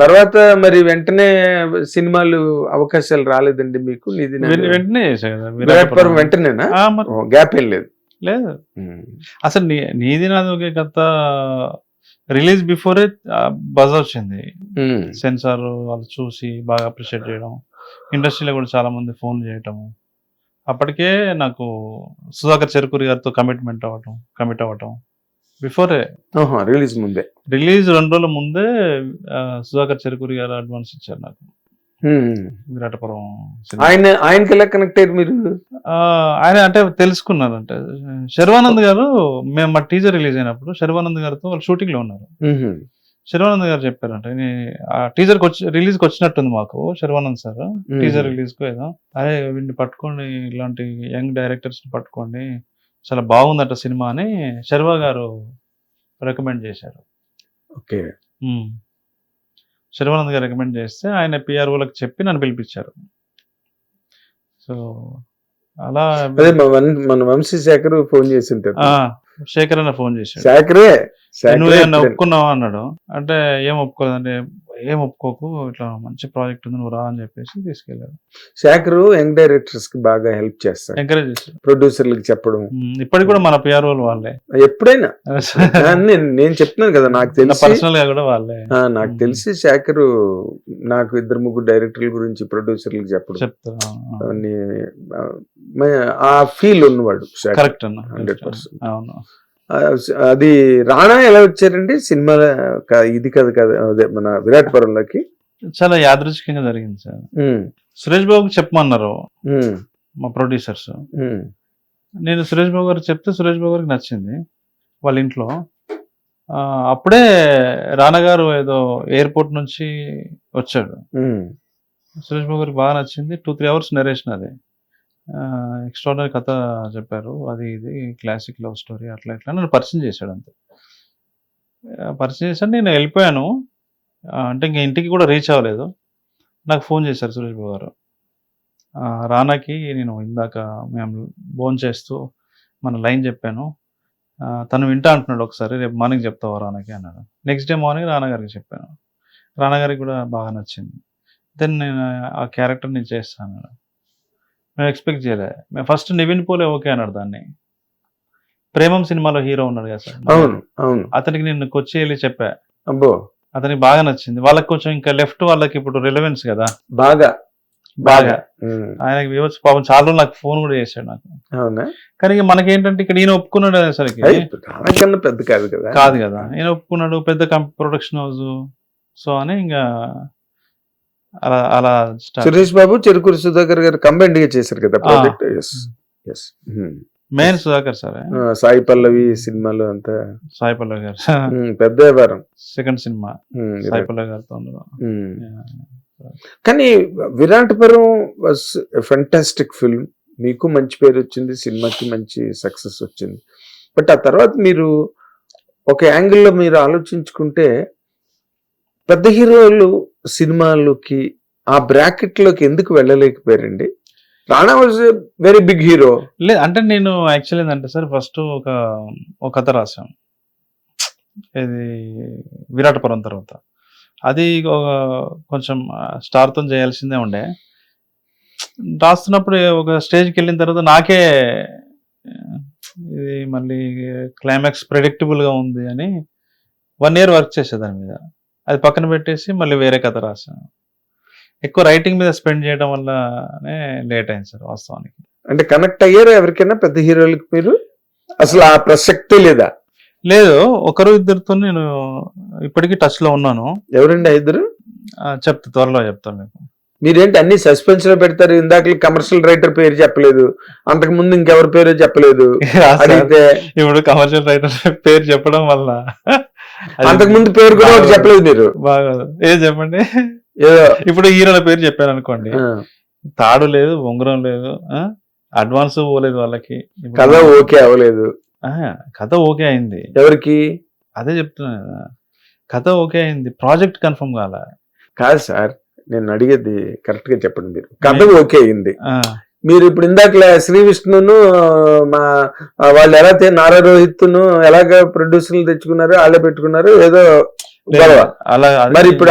తర్వాత మరి వెంటనే సినిమాలు అవకాశాలు రాలేదండి మీకు? వెంటనే చేశా కదా విరాటపురం వెంటనేనా? గ్యాప్ ఏం లేదు. లేదు అసలు నీది నాది ఒకే కథ రిలీజ్ బిఫోరే బజ్ వచ్చింది. సెన్సార్ వాళ్ళు చూసి బాగా అప్రిషియేట్ చేయడం, ఇండస్ట్రీలో కూడా చాలా మంది ఫోన్ చేయటము. అప్పటికే నాకు సుధాకర్ చెరుకూరి గారితో కమిట్ అవ్వటం బిఫోరే. రిలీజ్ 2 రోజుల ముందే సుధాకర్ చెరుకూరి గారు అడ్వాన్స్ ఇచ్చారు నాకు విరాటపురం. ఆయనకి ఎలా కనెక్ట్ అయ్యారు మీరు? ఆయన అంటే తెలుసుకున్నారంటే శర్వానంద్ గారు, మేము మా టీజర్ రిలీజ్ అయినప్పుడు శర్వానంద్ గారితో వాళ్ళు షూటింగ్ లో ఉన్నారు. శర్వానంద్ గారు చెప్పారంటే ఆ టీజర్ రిలీజ్కి వచ్చినట్టుంది మాకు శర్వానంద్ సార్, టీజర్ రిలీజ్ కు ఏదో, అదే వీడిని పట్టుకోండి, ఇలాంటి యంగ్ డైరెక్టర్స్ పట్టుకోండి, చాలా బాగుందట సినిమా అని శర్వా గారు రికమెండ్ చేశారు. ఓకే. శర్వానంద్ గారు రికమెండ్ చేస్తే ఆయన పిఆర్ఓలకు చెప్పి నన్ను పిలిపించారు. సో అలా మన వంశీ శేఖర్ ఫోన్ చేసి శేఖర్ అన్న ఫోన్ చేశాడు. నువ్వు ఒప్పుకున్నావా అన్నాడు. అంటే ఏం ఒప్పుకోలేదంటే, ఏం ఒప్పుకోకు, ఇట్లా మంచి ప్రాజెక్ట్ ఉంది, నువ్వు రా అని చెప్పేసి తీసుకెళ్ళాడు. శేఖర్ యంగ్ డైరెక్టర్స్ కి బాగా హెల్ప్ చేస్తాడు, ఎంకరేజ్ చేస్తాడు, ప్రొడ్యూసర్లకు చెప్పడం. ఇప్పటికి కూడా మన పిఆర్ఓలు వాళ్ళే, ఎప్పుడైనా నేను చెప్తున్నాను కదా, నాకు తెలిసి పర్సనల్ గా కూడా వాళ్ళే. నాకు తెలిసి శేఖర్ నాకు 2-3 డైరెక్టర్ల గురించి ప్రొడ్యూసర్లకు చెప్పడం, ఆ ఫీల్ ఉన్నవాడు. కరెక్ట్ అన్న, 100%. అవును. అది రాణా ఎలా వచ్చారండి సినిమా? ఇది కదా అదే మన విరాటపురంలోకి చాలా యాదృచ్ఛికంగా జరిగింది సార్. సురేష్ బాబుకి చెప్పమన్నారు మా ప్రొడ్యూసర్స్. నేను సురేష్ బాబు గారు చెప్తే సురేష్ బాబు గారికి నచ్చింది వాళ్ళ ఇంట్లో. అప్పుడే రానా గారు ఏదో ఎయిర్పోర్ట్ నుంచి వచ్చాడు. సురేష్ బాబు గారికి బాగా నచ్చింది. 2-3 అవర్స్ నరేషన్. అది ఎక్స్ట్రాడనరీ కథ చెప్పారు, అది ఇది క్లాసిక్ లవ్ స్టోరీ, అట్లా ఇట్లా నన్ను పరిచయం చేశాడు. అంతే పరిచయం చేశాడు. నేను వెళ్ళిపోయాను. అంటే ఇంక ఇంటికి కూడా రీచ్ అవ్వలేదు. నాకు ఫోన్ చేశారు సురేష్ బాబు గారు. రానాకి నేను ఇందాక మేము ఫోన్ చేస్తూ మన లైన్ చెప్పాను, తను వింటా అంటున్నాడు, ఒకసారి రేపు మార్నింగ్ చెప్తావా రానాకి అన్నాడు. నెక్స్ట్ డే మార్నింగ్ రానా గారికి చెప్పాను. రానా గారికి కూడా బాగా నచ్చింది. దెన్ నేను ఆ క్యారెక్టర్ నేను చేస్తాను. మేము ఎక్స్పెక్ట్ చేయలే. మేము ఫస్ట్ నివిన్ పోలే ఓకే అన్నాడు దాన్ని. ప్రేమం సినిమాలో హీరో ఉన్నాడు కదా సార్, అవును, అతనికి నేను కొచ్చి వెళ్ళి చెప్పా. అబ్బో, అతనికి బాగా నచ్చింది. వాళ్ళకి కొంచెం ఇంకా లెఫ్ట్ వాళ్ళకి ఇప్పుడు రిలవెన్స్ కదా బాగా. ఆయనకి వివచ్చు పాపం, చాలా రోజులు నాకు ఫోన్ కూడా చేశాడు నాకు. అవునా? కానీ మనకేంటంటే ఇక్కడ ఈయన ఒప్పుకున్నాడు అనేసరికి పెద్ద కాదు కదా, ఈయన ఒప్పుకున్నాడు, పెద్ద ప్రొడక్షన్ హౌస్. సో అని ఇంకా అలా సురేష్ బాబు చెరుకూరి సుధాకర్ గారు కంబైన్డ్ గా చేశారు కదా project. Main Sudhakar sir, Sai Pallavi సినిమాలో అంతా సాయి పల్లవి గారు పెద్ద వ్యవహారం. సెకండ్ సినిమా సాయి పల్లవి గారితో. కానీ విరాటపురం వాస్ ఫెంటాస్టిక్ ఫిల్మ్. మీకు మంచి పేరు వచ్చింది, సినిమాకి మంచి సక్సెస్ వచ్చింది. బట్ ఆ తర్వాత మీరు ఒక యాంగిల్లో మీరు ఆలోచించుకుంటే పెద్ద హీరోలు సినిమాలకి ఆ బ్రాకెట్ లోకి ఎందుకు వెళ్ళలేకపోయారండి? Rana was very big hero. లేదు అంటే నేను యాక్చువల్లీ ఏంటంటే సార్, ఫస్ట్ ఒక కథ రాశాం, ఇది విరాటపురం తర్వాత. అది కొంచెం స్టార్తో చేయాల్సిందే ఉండే. రాస్తున్నప్పుడు ఒక స్టేజ్కి వెళ్ళిన తర్వాత నాకే ఇది మళ్ళీ క్లైమాక్స్ ప్రెడిక్టబుల్గా ఉంది అని 1 year వర్క్ చేసే దాని మీద. అది పక్కన పెట్టేసి మళ్ళీ వేరే కథ రాశాను. ఎక్కువ రైటింగ్ మీద స్పెండ్ చేయడం వల్లనే లేట్ అయింది సార్ వాస్తవానికి. అంటే కనెక్ట్ అయ్యారా ఎవరికైనా పెద్ద హీరోలకి మీరు? అసలు ఆ ప్రసక్తే లేదా? లేదు, 1-2 నేను ఇప్పటికీ టచ్ లో ఉన్నాను. ఎవరండి ఆ 2? త్వరలో చెప్తాను మీకు. మీరేంటి అన్ని సస్పెన్స్ లో పెడతారు? ఇందాక కమర్షియల్ రైటర్ పేరు చెప్పలేదు, అంతకు ముందు ఇంకెవరి పేరు చెప్పలేదు. అడిగితే ఇప్పుడు కమర్షియల్ రైటర్ పేరు చెప్పడం వల్ల అంతకు ముందు పేరు కూడా చెప్పలేదు మీరు. బాగా ఏం చెప్పండి, ఇప్పుడు హీరోల పేరు చెప్పాను అనుకోండి, తాడు లేదు, ఉంగరం లేదు, అడ్వాన్స్ పోలేదు వాళ్ళకి, కథ ఓకే అవ్వలేదు. కథ ఓకే అయింది ఎవరికి? అదే చెప్తున్నా కదా, కథ ఓకే అయింది, ప్రాజెక్ట్ కన్ఫర్మ్ కాదు సార్. నేను అడిగేది కరెక్ట్ గా చెప్పండి. మీరు కథ ఓకే అయింది, మీరు ఇప్పుడు ఇందాక శ్రీ విష్ణును వాళ్ళు ఎలా నారా రోహిత్ ను ఎలాగ ప్రొడ్యూసర్లు తెచ్చుకున్నారు, వాళ్ళే పెట్టుకున్నారు, ఏదో మరి ఇప్పుడు